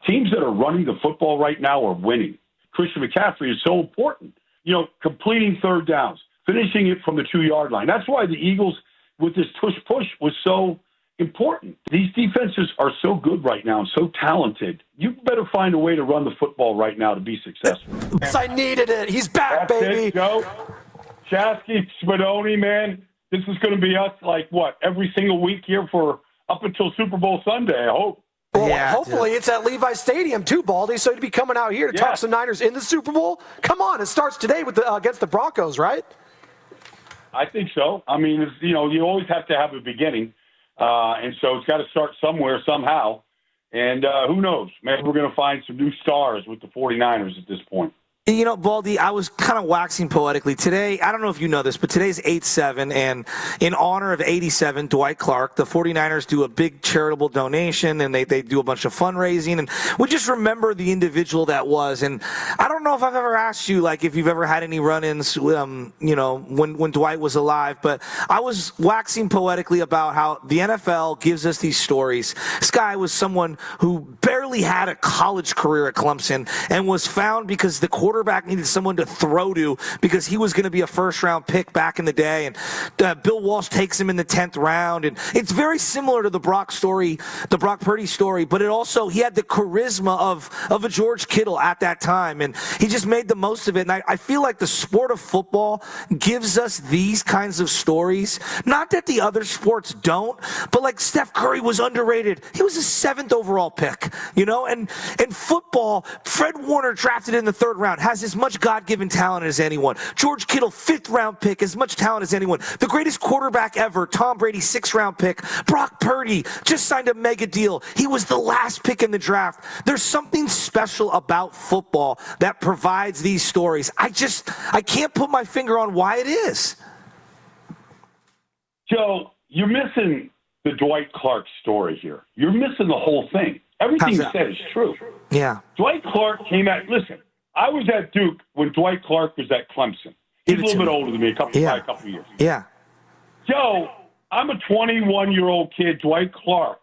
teams that are running the football right now are winning. Christian McCaffrey is so important. Completing third downs, finishing it from the 2-yard line. That's why the Eagles, with this tush-push, was so important. These defenses are so good right now and so talented. You better find a way to run the football right now to be successful. Yes, I needed it. He's back, That's baby. It, Joe. Chasky, Spadoni, man. This is going to be us, every single week here for up until Super Bowl Sunday, I hope. Well, hopefully it's at Levi Stadium too, Baldy. So you'd be coming out here to talk some Niners in the Super Bowl. Come on, it starts today with against the Broncos, right? I think so. I mean, you always have to have a beginning, and so it's got to start somewhere, somehow. And who knows? Maybe we're going to find some new stars with the 49ers at this point. Baldy, I was kind of waxing poetically. Today, I don't know if you know this, but today's 8/7, and in honor of 87, Dwight Clark, the 49ers do a big charitable donation, and they do a bunch of fundraising, and we just remember the individual that was. And I don't know if I've ever asked you, if you've ever had any run-ins, when Dwight was alive, but I was waxing poetically about how the NFL gives us these stories. This guy was someone who barely had a college career at Clemson and was found because the quarterback needed someone to throw to because he was going to be a first-round pick back in the day, and Bill Walsh takes him in the 10th round, and it's very similar to the Brock Purdy story, but he had the charisma of a George Kittle at that time, and he just made the most of it. And I feel like the sport of football gives us these kinds of stories. Not that the other sports don't, but Steph Curry was underrated. He was a 7th overall pick, and football, Fred Warner drafted in the 3rd round, has as much God-given talent as anyone. George Kittle, 5th-round pick, as much talent as anyone. The greatest quarterback ever, Tom Brady, 6th-round pick. Brock Purdy just signed a mega deal. He was the last pick in the draft. There's something special about football that provides these stories. I can't put my finger on why it is. Joe, you're missing the Dwight Clark story here. You're missing the whole thing. Everything you said is true. Yeah. Dwight Clark came out. Listen, I was at Duke when Dwight Clark was at Clemson. He's a little bit older than me, by a couple years. Yeah. Joe, I'm a 21-year-old kid. Dwight Clark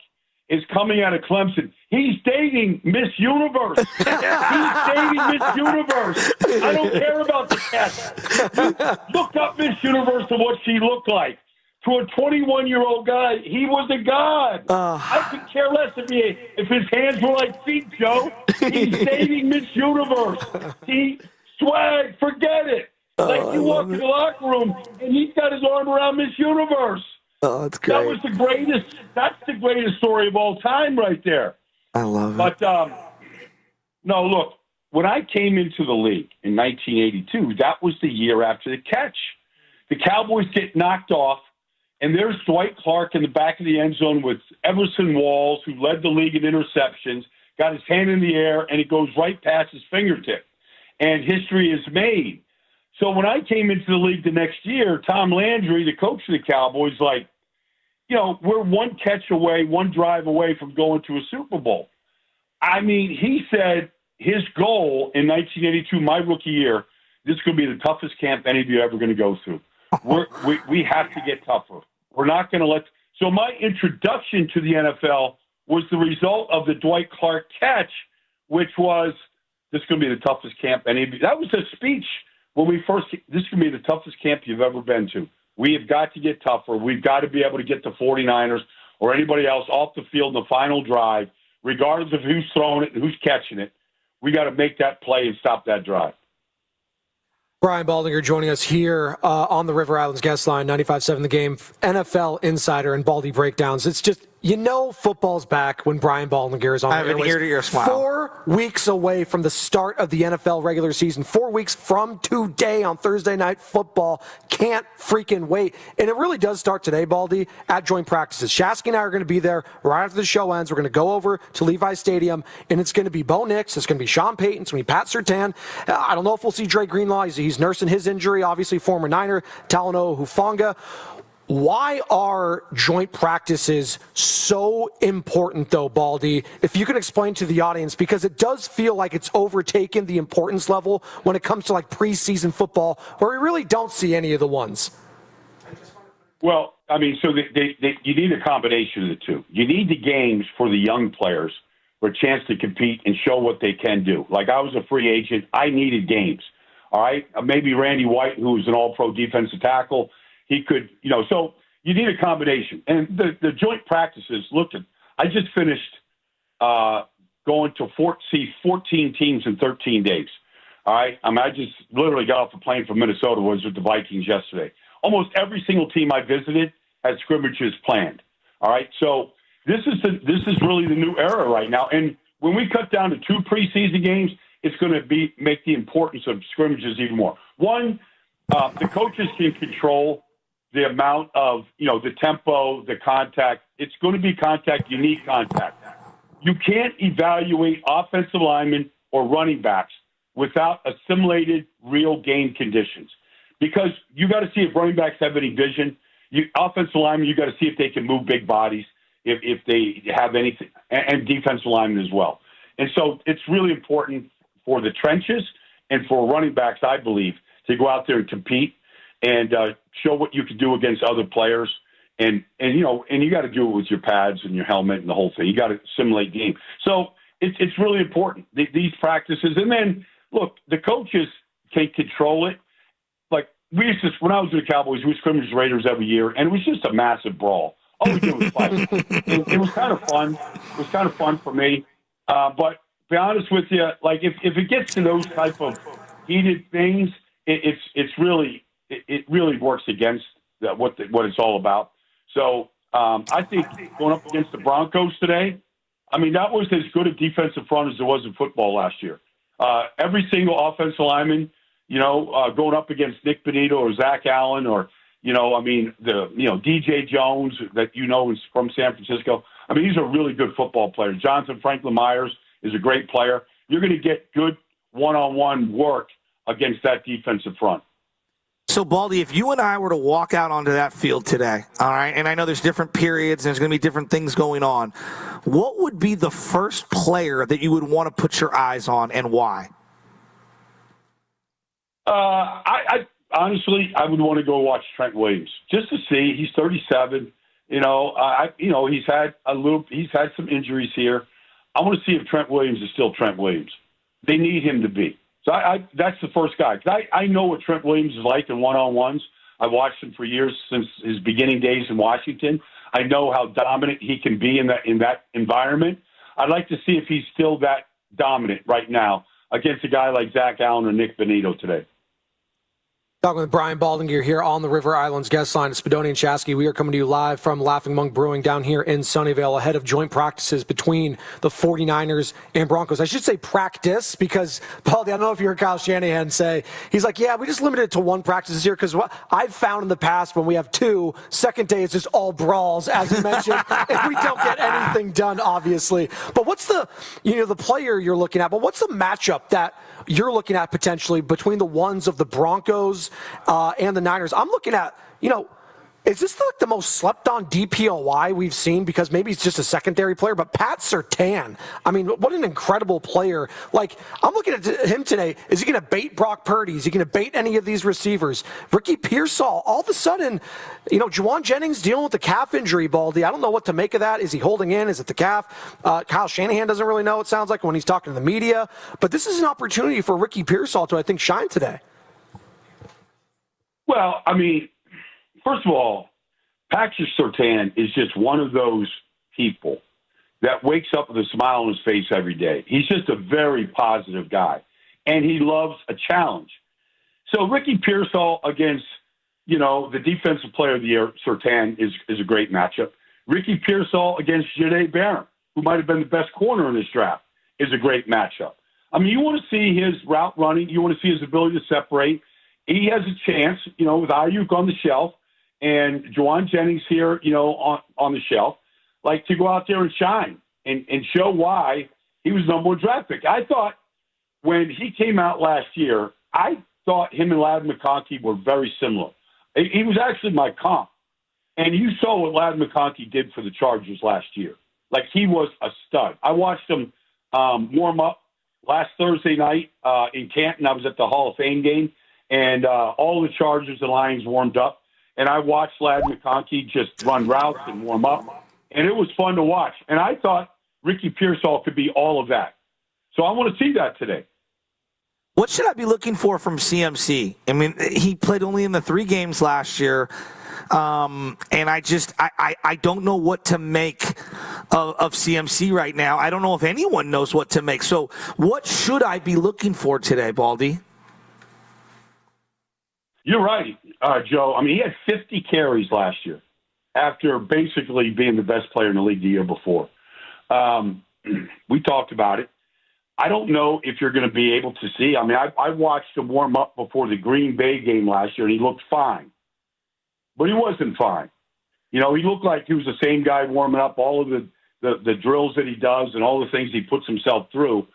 is coming out of Clemson. He's dating Miss Universe. He's dating Miss Universe. I don't care about the cat. Look up Miss Universe to what she looked like. To a 21-year-old guy, he was a god. I could care less if his hands were like feet, Joe. He's dating Miss Universe. He swag, forget it. You walk in the locker room, and he's got his arm around Miss Universe. Oh, that's great. That was the greatest. That's the greatest story of all time right there. I love it. But, no, look, when I came into the league in 1982, that was the year after the catch. The Cowboys get knocked off. And there's Dwight Clark in the back of the end zone with Everson Walls, who led the league in interceptions, got his hand in the air, and it goes right past his fingertip. And history is made. So when I came into the league the next year, Tom Landry, the coach of the Cowboys, we're one catch away, one drive away from going to a Super Bowl. I mean, he said his goal in 1982, my rookie year, this is going to be the toughest camp any of you are ever going to go through. We have to get tougher. We're not going to let – so my introduction to the NFL was the result of the Dwight Clark catch, which was this is going to be the toughest camp any of you. That was the speech when we first – this is going to be the toughest camp you've ever been to. We have got to get tougher. We've got to be able to get the 49ers or anybody else off the field in the final drive, regardless of who's throwing it and who's catching it. We got to make that play and stop that drive. Brian Baldinger joining us here on the River Islands guest line, 95.7 The Game, NFL Insider and Baldy Breakdowns. It's just, football's back when Brian Baldinger is on the airwaves. I have an ear-to-ear smile. 4 weeks away from the start of the NFL regular season. 4 weeks from today on Thursday Night Football. Can't freaking wait. And it really does start today, Baldy, at joint practices. Shasky and I are going to be there right after the show ends. We're going to go over to Levi Stadium, and it's going to be Bo Nix. It's going to be Sean Payton. It's going to be Pat Surtain. I don't know if we'll see Dre Greenlaw. He's nursing his injury, obviously former Niner, Talanoa Hufanga. Why are joint practices so important, though, Baldy? If you can explain to the audience, because it does feel like it's overtaken the importance level when it comes to preseason football, where we really don't see any of the ones. Well, I mean, so you need a combination of the two. You need the games for the young players for a chance to compete and show what they can do. Like, I was a free agent. I needed games. All right? Maybe Randy White, who was an all-pro defensive tackle, he could, so you need a combination. And the joint practices, I just finished going to 14 teams in 13 days. All right? I just literally got off the plane from Minnesota, was with the Vikings yesterday. Almost every single team I visited had scrimmages planned. All right? So this is really the new era right now. And when we cut down to 2 preseason games, it's going to make the importance of scrimmages even more. One, the coaches can control the amount of, the tempo, the contact. It's going to be unique contact. You can't evaluate offensive linemen or running backs without assimilated real game conditions, because you got to see if running backs have any vision. Offensive linemen, you got to see if they can move big bodies, if they have anything, and defensive linemen as well. And so it's really important for the trenches and for running backs, I believe, to go out there and compete and show what you can do against other players. And you got to do it with your pads and your helmet and the whole thing. You got to simulate game. So it's really important, these practices. And then, look, the coaches can control it. Like, when I was with the Cowboys, we scrimmaged Raiders every year, and it was just a massive brawl. All we did was fight. It was kind of fun. It was kind of fun for me. But to be honest with you, like, if it gets to those type of heated things, it really works against what it's all about. So I think going up against the Broncos today, that was as good a defensive front as there was in football last year. Every single offensive lineman, going up against Nick Benito or Zach Allen or, DJ Jones that is from San Francisco. These are really good football players. Jonathan Franklin Myers is a great player. You're going to get good one-on-one work against that defensive front. So, Baldy, if you and I were to walk out onto that field today, all right, and I know there's different periods and there's going to be different things going on, what would be the first player that you would want to put your eyes on, and why? I honestly, I would want to go watch Trent Williams just to see. He's 37. He's had some injuries here. I want to see if Trent Williams is still Trent Williams. They need him to be. So that's the first guy. 'Cause I know what Trent Williams is like in one-on-ones. I've watched him for years since his beginning days in Washington. I know how dominant he can be in that environment. I'd like to see if he's still that dominant right now against a guy like Zach Allen or Nick Benito today. Talking with Brian Baldinger here on the River Islands guest line. Spadoni and Shasky. We are coming to you live from Laughing Monk Brewing down here in Sunnyvale ahead of joint practices between the 49ers and Broncos. I should say practice because, Baldy, I don't know if you heard Kyle Shanahan say, he's like, yeah, we just limited it to 1 practice this year because what I've found in the past when we have 2, second day is just all brawls, as you mentioned, and we don't get anything done, obviously. But what's the player you're looking at, but what's the matchup that you're looking at potentially between the ones of the Broncos and the Niners? I'm looking at, is this like the most slept-on DPOY we've seen? Because maybe he's just a secondary player, but Pat Surtain, what an incredible player. Like, I'm looking at him today. Is he going to bait Brock Purdy? Is he going to bait any of these receivers? Ricky Pearsall, all of a sudden, Juwan Jennings dealing with the calf injury, Baldy. I don't know what to make of that. Is he holding in? Is it the calf? Kyle Shanahan doesn't really know, it sounds like, when he's talking to the media. But this is an opportunity for Ricky Pearsall to, I think, shine today. Well, first of all, Patrick Surtain is just one of those people that wakes up with a smile on his face every day. He's just a very positive guy, and he loves a challenge. So Ricky Pearsall against, the defensive player of the year, Surtain, is a great matchup. Ricky Pearsall against Jahdae Barron, who might have been the best corner in this draft, is a great matchup. You want to see his route running. You want to see his ability to separate. He has a chance, with Ayuk on the shelf and Juwan Jennings here, on the shelf, like to go out there and shine and show why he was number 1 draft pick. I thought when he came out last year, I thought him and Ladd McConkey were very similar. He was actually my comp. And you saw what Ladd McConkey did for the Chargers last year. Like, he was a stud. I watched him warm up last Thursday night in Canton. I was at the Hall of Fame game. And all the Chargers and Lions warmed up. And I watched Ladd McConkey just run routes and warm up. And it was fun to watch. And I thought Ricky Pearsall could be all of that. So I want to see that today. What should I be looking for from CMC? I mean, he played only in the 3 games last year. And I don't know what to make of CMC right now. I don't know if anyone knows what to make. So what should I be looking for today, Baldy? You're right, Joe. I mean, he had 50 carries last year after basically being the best player in the league the year before. We talked about it. I don't know if you're going to be able to see. I mean, I watched him warm up before the Green Bay game last year, and he looked fine. But he wasn't fine. He looked like he was the same guy warming up, all of the drills that he does and all the things he puts himself through.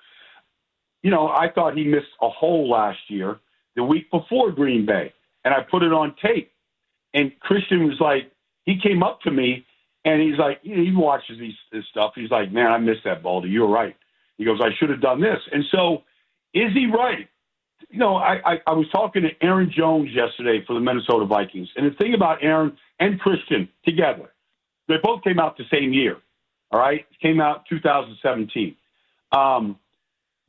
I thought he missed a hole last year, the week before Green Bay, and I put it on tape. And Christian was like, he came up to me, and he's like, he watches this stuff. He's like, man, I missed that, Baldy. You were right. He goes, I should have done this. And so is he right? I was talking to Aaron Jones yesterday for the Minnesota Vikings. And the thing about Aaron and Christian together, they both came out the same year, all right? Came out 2017.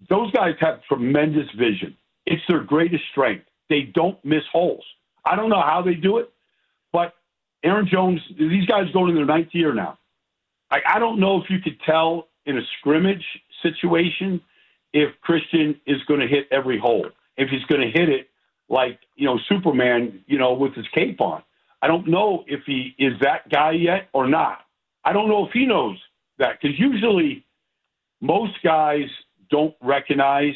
Those guys have tremendous vision. It's their greatest strength. They don't miss holes. I don't know how they do it, but Aaron Jones, these guys going in their 9th year now. I don't know if you could tell in a scrimmage situation if Christian is going to hit every hole, if he's going to hit it like, Superman, with his cape on. I don't know if he is that guy yet or not. I don't know if he knows that, because usually most guys don't recognize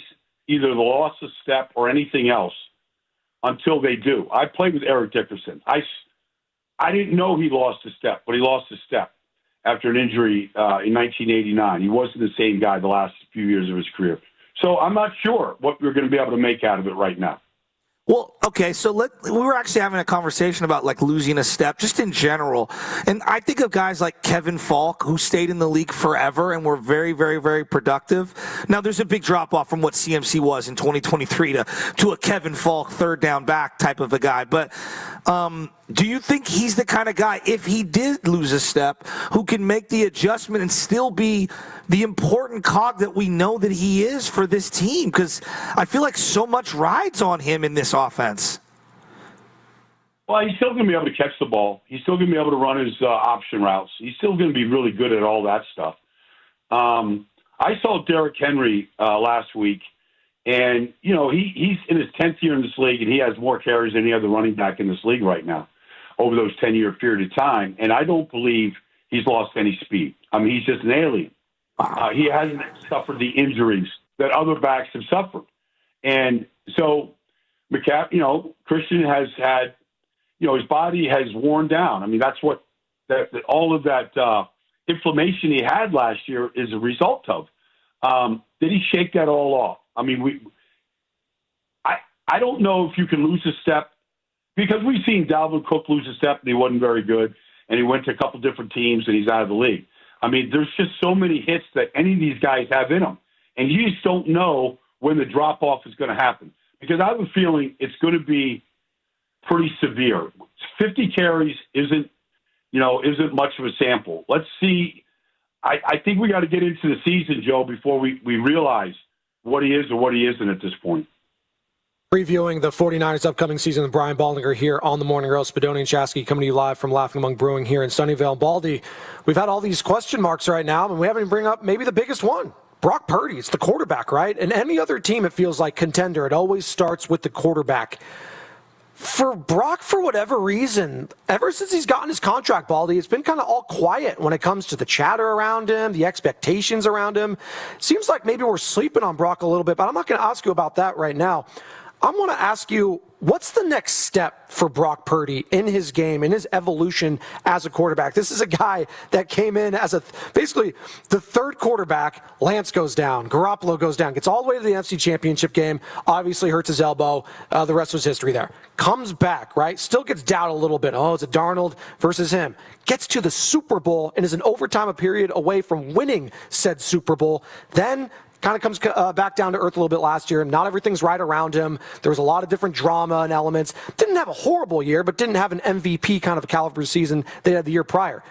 either the loss of step or anything else until they do. I played with Eric Dickerson. I didn't know he lost a step, but he lost a step after an injury in 1989. He wasn't the same guy the last few years of his career. So I'm not sure what we're going to be able to make out of it right now. Well, okay, so we were actually having a conversation about losing a step just in general. And I think of guys like Kevin Falk, who stayed in the league forever and were very, very, very productive. Now, there's a big drop-off from what CMC was in 2023 to a Kevin Falk third down back type of a guy. But do you think he's the kind of guy, if he did lose a step, who can make the adjustment and still be the important cog that we know that he is for this team? Because I feel like so much rides on him in this offense. Well, he's still going to be able to catch the ball. He's still going to be able to run his option routes. He's still going to be really good at all that stuff. I saw Derrick Henry last week, and, he's in his 10th year in this league, and he has more carries than any other running back in this league right now over those 10-year period of time. And I don't believe he's lost any speed. I mean, he's just an alien. He hasn't suffered the injuries that other backs have suffered. And so McCaffrey, Christian has had, his body has worn down. I mean, that's what all of that inflammation he had last year is a result of. Did he shake that all off? I mean, I don't know if you can lose a step, because we've seen Dalvin Cook lose a step and he wasn't very good, and he went to a couple different teams and he's out of the league. I mean, there's just so many hits that any of these guys have in them, and you just don't know when the drop-off is going to happen, because I have a feeling it's going to be pretty severe. 50 carries isn't much of a sample. Let's see. I think we got to get into the season, Joe, before we realize what he is or what he isn't at this point. Previewing the 49ers' upcoming season with Brian Baldinger here on the Morning Roast. Spadoni and Shasky coming to you live from Laughing Among Brewing here in Sunnyvale. Baldy, we've had all these question marks right now, and we haven't even bring up maybe the biggest one. Brock Purdy, it's the quarterback, right? And any other team, it feels like contender, it always starts with the quarterback. For Brock, for whatever reason, ever since he's gotten his contract, Baldy, it's been kind of all quiet when it comes to the chatter around him, the expectations around him. Seems like maybe we're sleeping on Brock a little bit, but I'm not going to ask you about that right now. I want to ask you, what's the next step for Brock Purdy in his game, in his evolution as a quarterback? This is a guy that came in as basically the third quarterback. Lance goes down, Garoppolo goes down, gets all the way to the NFC Championship game, obviously hurts his elbow. The rest was history there. Comes back, right? Still gets doubted a little bit. Oh, it's a Darnold versus him. Gets to the Super Bowl and is an overtime period away from winning said Super Bowl. Then kind of comes back down to earth a little bit last year. Not everything's right around him. There was a lot of different drama and elements. Didn't have a horrible year, but didn't have an MVP kind of a caliber season they had the year prior.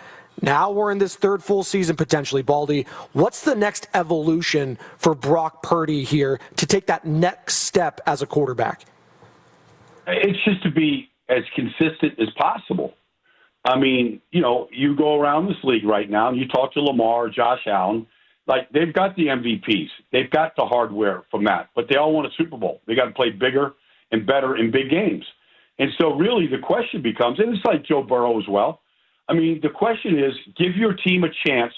Now we're in this third full season potentially, Baldy. What's the next evolution for Brock Purdy here to take that next step as a quarterback? It's just to be as consistent as possible. I mean, you go around this league right now and you talk to Lamar, Josh Allen, like they've got the MVPs. They've got the hardware from that, but they all want a Super Bowl. They got to play bigger and better in big games. And so really the question becomes, and it's like Joe Burrow as well, I mean, the question is, give your team a chance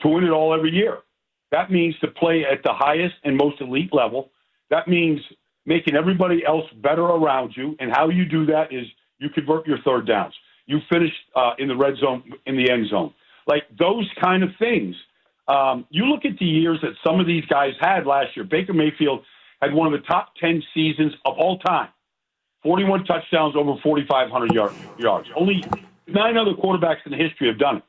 to win it all every year. That means to play at the highest and most elite level. That means making everybody else better around you. And how you do that is you convert your third downs. You finish in the red zone, in the end zone. Like those kind of things. You look at the years that some of these guys had last year. Baker Mayfield had one of the top 10 seasons of all time. 41 touchdowns, over 4,500 yards. Only 9 other quarterbacks in the history have done it.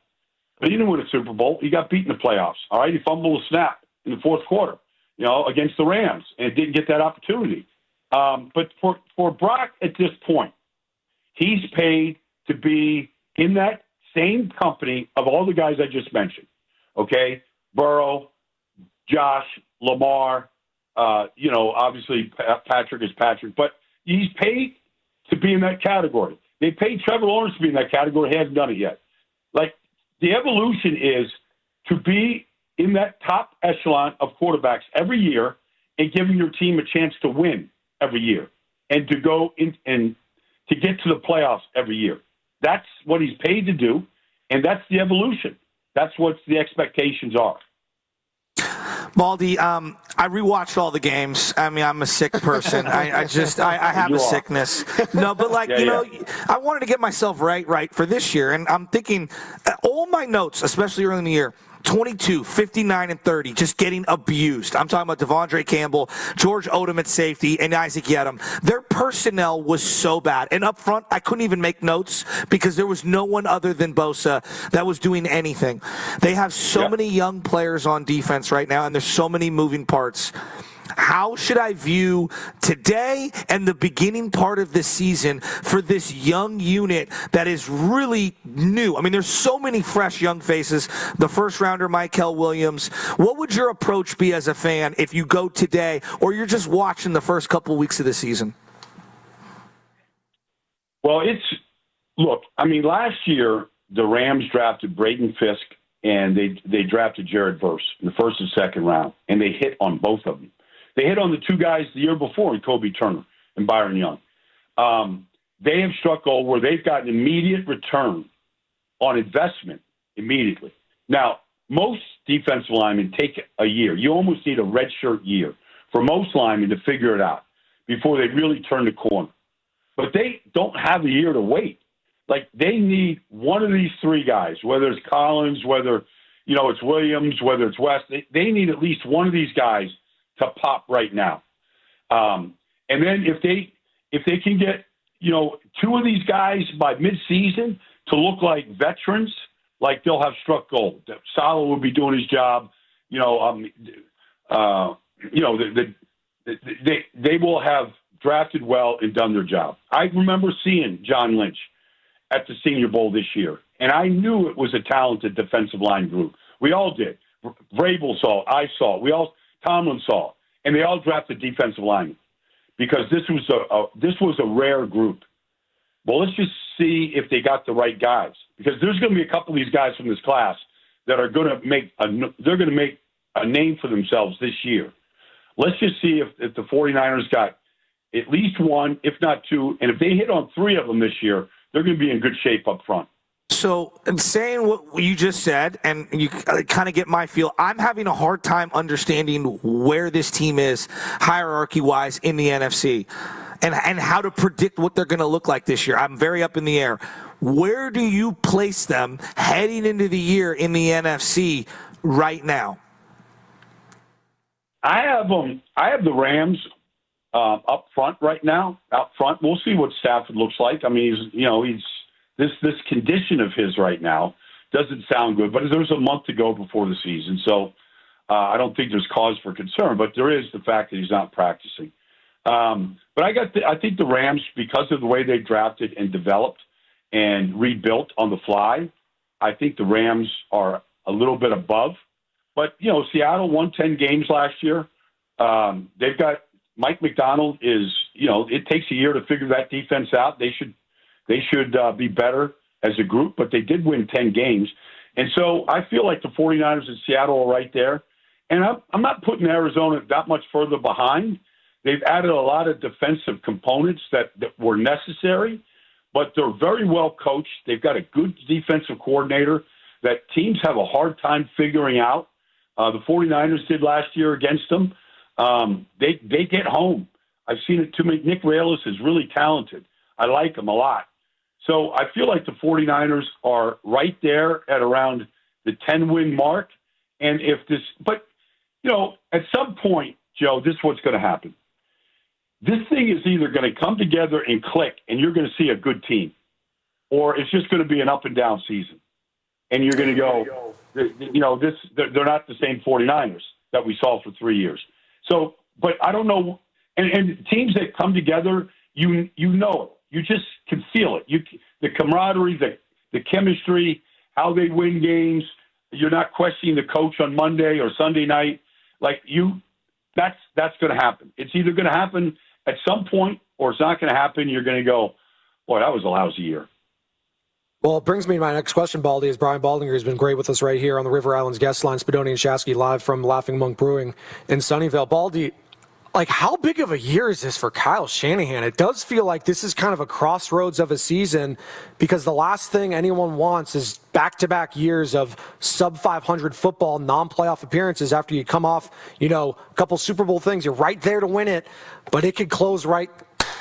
But he didn't win a Super Bowl. He got beat in the playoffs. All right, he fumbled a snap in the fourth quarter, against the Rams, and didn't get that opportunity. But for Brock at this point, he's paid to be in that same company of all the guys I just mentioned. Okay, Burrow, Josh, Lamar, obviously Patrick is Patrick, but he's paid to be in that category. They paid Trevor Lawrence to be in that category. He hasn't done it yet. Like, the evolution is to be in that top echelon of quarterbacks every year and giving your team a chance to win every year and to go in and to get to the playoffs every year. That's what he's paid to do, and that's the evolution. That's what the expectations are. Baldy, I rewatched all the games. I mean, I'm a sick person. I have a sickness. No, but I wanted to get myself right for this year, and I'm thinking all my notes, especially early in the year, 22, 59, and 30, just getting abused. I'm talking about Devondre Campbell, George Odom at safety, and Isaac Yedem. Their personnel was so bad. And up front, I couldn't even make notes because there was no one other than Bosa that was doing anything. They have so many young players on defense right now, and there's so many moving parts. How should I view today and the beginning part of the season for this young unit that is really new? I mean, there's so many fresh young faces. The first rounder, Mykel Williams. What would your approach be as a fan if you go today or you're just watching the first couple weeks of the season? Well, last year the Rams drafted Braden Fisk and they drafted Jared Verse in the first and second round, and they hit on both of them. They hit on the two guys the year before, Kobe Turner and Byron Young. They have struck gold where they've got an immediate return on investment immediately. Now, most defensive linemen take a year. You almost need a redshirt year for most linemen to figure it out before they really turn the corner. But they don't have a year to wait. Like, they need one of these three guys, whether it's Collins, whether it's Williams, whether it's West. They need at least one of these guys to pop right now. And then if they can get, two of these guys by midseason to look like veterans, like they'll have struck gold. Saleh will be doing his job. They will have drafted well and done their job. I remember seeing John Lynch at the Senior Bowl this year, and I knew it was a talented defensive line group. We all did. Vrabel saw it. I saw it. Tomlin saw it, and they all drafted defensive linemen because this was a rare group. Well, let's just see if they got the right guys, because there's going to be a couple of these guys from this class that are going to make a name for themselves this year. Let's just see if the 49ers got at least one, if not two, and if they hit on three of them this year, they're going to be in good shape up front. So, in saying what you just said, and you kind of get my feel, I'm having a hard time understanding where this team is hierarchy-wise in the NFC and how to predict what they're going to look like this year. I'm very up in the air. Where do you place them heading into the year in the NFC right now? I have the Rams up front right now. Out front, we'll see what Stafford looks like. I mean, This condition of his right now doesn't sound good, but there's a month to go before the season, so I don't think there's cause for concern. But there is the fact that he's not practicing. But I think the Rams, because of the way they drafted and developed and rebuilt on the fly, I think the Rams are a little bit above. But, Seattle won 10 games last year. They've got Mike McDonald it takes a year to figure that defense out. They should be better as a group, but they did win 10 games. And so I feel like the 49ers and Seattle are right there. And I'm not putting Arizona that much further behind. They've added a lot of defensive components that were necessary, but they're very well coached. They've got a good defensive coordinator that teams have a hard time figuring out. The 49ers did last year against them. They get home. I've seen it too many. Nick Rallis is really talented. I like him a lot. So I feel like the 49ers are right there at around the 10-win mark. And at some point, Joe, this is what's going to happen. This thing is either going to come together and click, and you're going to see a good team, or it's just going to be an up-and-down season. And you're going to go, they're not the same 49ers that we saw for 3 years. So, but I don't know. And teams that come together, you know it. You just can feel it. The camaraderie, the chemistry, how they win games. You're not questioning the coach on Monday or Sunday night. That's going to happen. It's either going to happen at some point or it's not going to happen. You're going to go, boy, that was a lousy year. Well, it brings me to my next question, Baldy, is Brian Baldinger has been great with us right here on the River Islands guest line, Spadoni and Shasky, live from Laughing Monk Brewing in Sunnyvale. Baldy, how big of a year is this for Kyle Shanahan? It does feel like this is kind of a crossroads of a season because the last thing anyone wants is back-to-back years of sub-500 football, non-playoff appearances after you come off, a couple Super Bowl things. You're right there to win it, but it could close right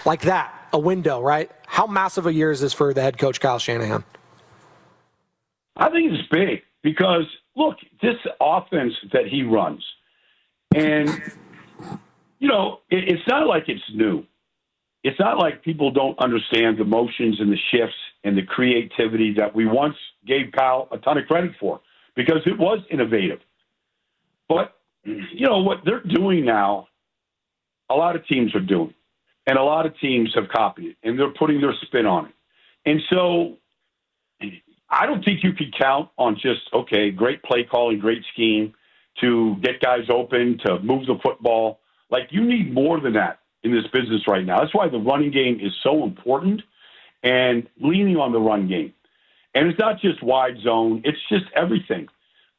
like that, a window, right? How massive a year is this for the head coach, Kyle Shanahan? I think it's big because, look, this offense that he runs, and it's not like it's new. It's not like people don't understand the motions and the shifts and the creativity that we once gave Kyle a ton of credit for because it was innovative. But, what they're doing now, a lot of teams are doing. And a lot of teams have copied it, and they're putting their spin on it. And so I don't think you could count on just, great play calling, great scheme to get guys open, to move the football. You need more than that in this business right now. That's why the running game is so important and leaning on the run game. And it's not just wide zone. It's just everything.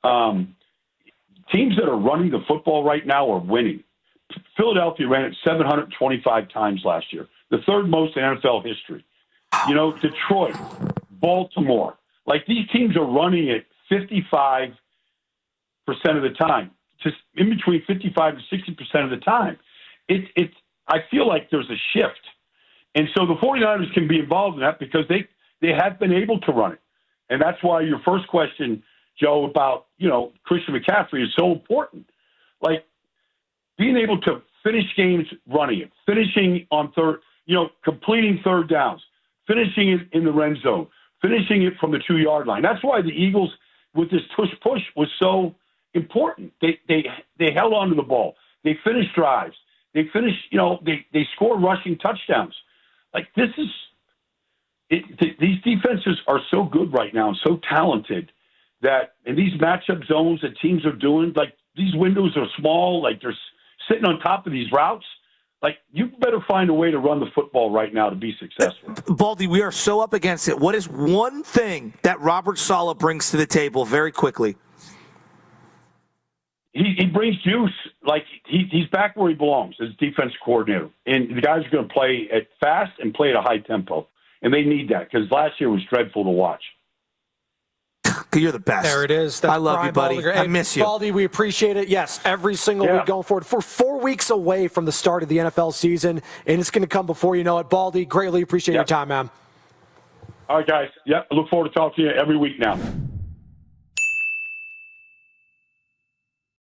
Teams that are running the football right now are winning. Philadelphia ran it 725 times last year, the third most in NFL history. Detroit, Baltimore. These teams are running it 55% of the time. Just in between 55 to 60% of the time. I feel like there's a shift. And so the 49ers can be involved in that because they have been able to run it. And that's why your first question, Joe, about, Christian McCaffrey is so important. Being able to finish games running it, finishing on third, completing third downs, finishing it in the red zone, finishing it from the 2-yard line. That's why the Eagles, with this tush-push, was so important. They held on to the ball. They finished drives. They finished, they score rushing touchdowns. These defenses are so good right now and so talented that in these matchup zones that teams are doing, these windows are small, they're sitting on top of these routes. You better find a way to run the football right now to be successful. Baldy, we are so up against it. What is one thing that Robert Saleh brings to the table very quickly? He brings juice. He's back where he belongs as defense coordinator. And the guys are going to play at fast and play at a high tempo. And they need that because last year was dreadful to watch. You're the best. There it is. I love Brian you, buddy. Baldinger. I miss you. Baldy, we appreciate it. Yes, every single week going forward. We're 4 weeks away from the start of the NFL season, and it's going to come before you know it. Baldy, greatly appreciate your time, man. All right, guys. I look forward to talking to you every week now.